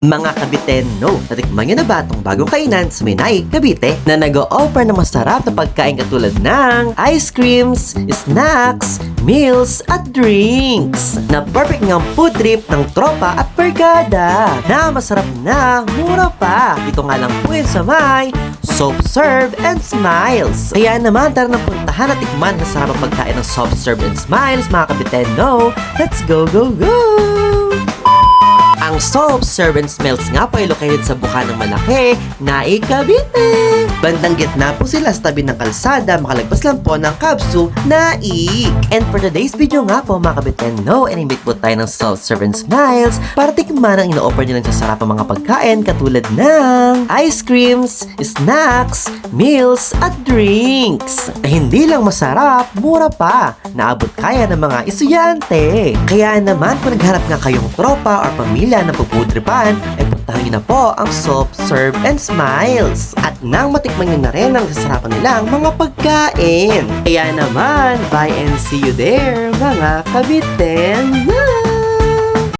Mga kabiteno, natikman nyo na ba itong bagong kainan sa Minay, Cavite na nag-o-offer ng masarap na pagkain katulad ng ice creams, snacks, meals, at drinks na perfect ngang food trip ng tropa at barkada na masarap na, mura pa. Dito nga lang po yun sa may Soft Serve and Smiles. Kaya naman tara na puntahan at tikman ang sarap ang pagkain ng Soft Serve and Smiles mga kabiteno. Let's go, go, go! Ang Soft Serve and Smiles nga po ay located sa Bukana Malaki, Naik, Cavite. Bandang gitna po sila sa tabi ng kalsada, makalagpas lang po ng Kabsu, Naik. And for today's video nga po mga kabiteno, inimbit po tayo ng Soft Serve and Smiles para tikman ang ino-offer nilang sasarapang mga pagkain katulad ng ice creams, snacks, meals, at drinks. Na hindi lang masarap, mura pa. Naabot kaya ng mga estudyante. Kaya naman kung naghanap nga kayong tropa or pamilya na pupudripan, ay puntahan nyo na po ang Soft Serve and Smiles. At nang matikman nyo na rin ang sasarapan nilang mga pagkain. Kaya naman, bye and see you there mga kabiten.